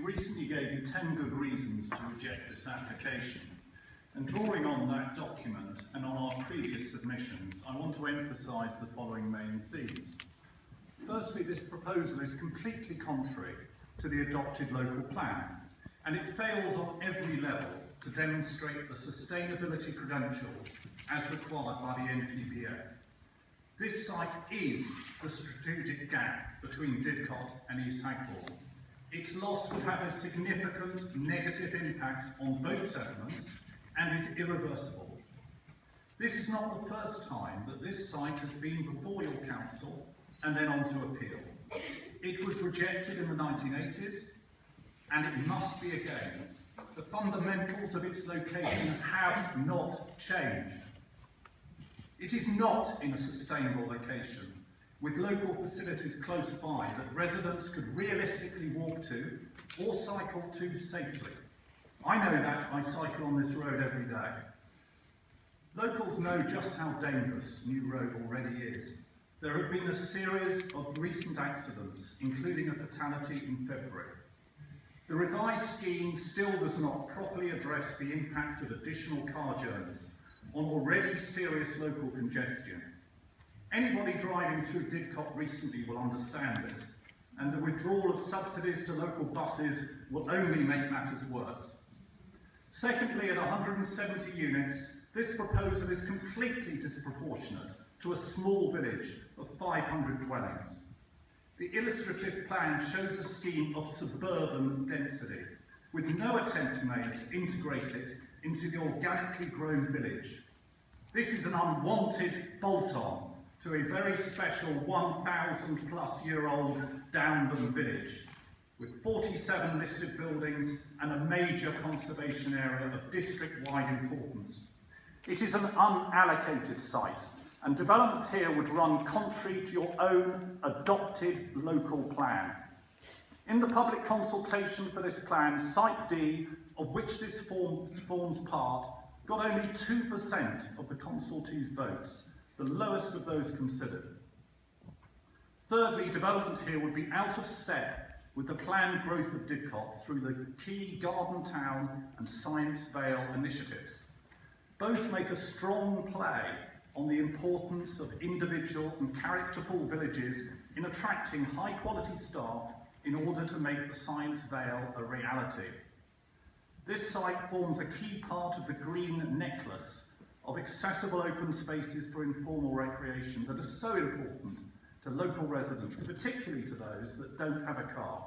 recently gave you 10 good reasons to reject this application. And drawing on that document and on our previous submissions, I want to emphasise the following main themes. Firstly, this proposal is completely contrary to the adopted local plan, and it fails on every level to demonstrate the sustainability credentials as required by the NPPF. This site is the strategic gap between Didcot and East Hagbourne. Its loss would have a significant negative impact on both settlements and is irreversible. This is not the first time that this site has been before your council and then on to appeal. It was rejected in the 1980s, and it must be again. The fundamentals of its location have not changed. It is not in a sustainable location, with local facilities close by that residents could realistically walk to or cycle to safely. I know that, I cycle on this road every day. Locals know just how dangerous New Road already is. There have been a series of recent accidents, including a fatality in February. The revised scheme still does not properly address the impact of additional car journeys on already serious local congestion. Anybody driving through Didcot recently will understand this, and the withdrawal of subsidies to local buses will only make matters worse. Secondly, at 170 units, this proposal is completely disproportionate to a small village of 500 dwellings. The illustrative plan shows a scheme of suburban density, with no attempt made to integrate it into the organically grown village. This is an unwanted bolt-on to a very special 1,000-plus-year-old Downland village, with 47 listed buildings and a major conservation area of district-wide importance. It is an unallocated site, and development here would run contrary to your own adopted local plan. In the public consultation for this plan, Site D, of which this forms part, got only 2% of the consultees' votes, the lowest of those considered. Thirdly, development here would be out of step with the planned growth of Didcot through the key Garden Town and Science Vale initiatives. Both make a strong play on the importance of individual and characterful villages in attracting high-quality staff in order to make the Science Vale a reality. This site forms a key part of the green necklace of accessible open spaces for informal recreation that are so important to local residents, particularly to those that don't have a car.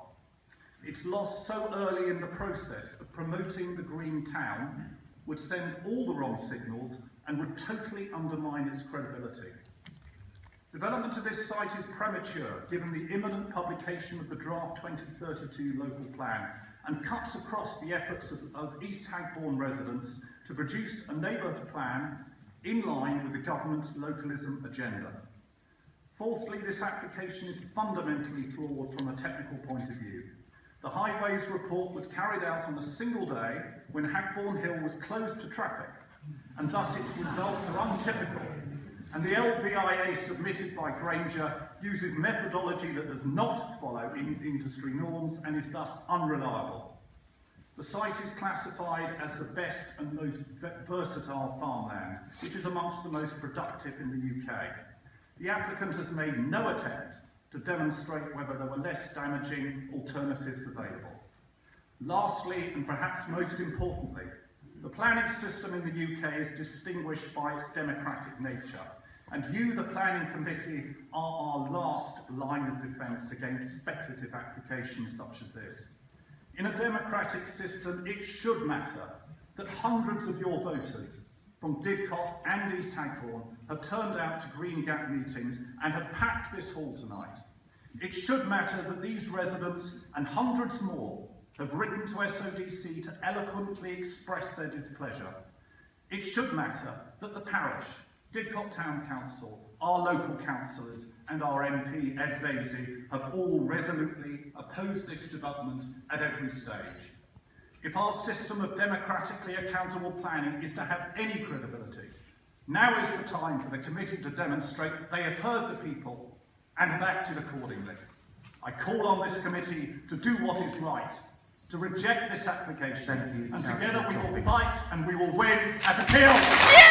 Its loss so early in the process of promoting the green town would send all the wrong signals and would totally undermine its credibility. Development of this site is premature, given the imminent publication of the draft 2032 local plan, and cuts across the efforts of East Hagbourne residents to produce a neighbourhood plan in line with the government's localism agenda. Fourthly, this application is fundamentally flawed from a technical point of view. The Highways report was carried out on a single day when Hagbourne Hill was closed to traffic, and thus its results are untypical. And the LVIA submitted by Grainger uses methodology that does not follow industry norms and is thus unreliable. The site is classified as the best and most versatile farmland, which is amongst the most productive in the UK. The applicant has made no attempt to demonstrate whether there were less damaging alternatives available. Lastly, and perhaps most importantly, the planning system in the UK is distinguished by its democratic nature, and you, the planning committee, are our last line of defence against speculative applications such as this. In a democratic system, it should matter that hundreds of your voters from Didcot and East Hagbourne have turned out to Green Gap meetings and have packed this hall tonight. It should matter that these residents and hundreds more have written to SODC to eloquently express their displeasure. It should matter that the parish, Didcot Town Council, our local councillors and our MP Ed Vasey have all resolutely opposed this development at every stage. If our system of democratically accountable planning is to have any credibility, now is the time for the committee to demonstrate that they have heard the people and have acted accordingly. I call on this committee to do what is right, to reject this application. Thank you, And Councillor together we will Topping. fight and we will win at appeal. Yeah!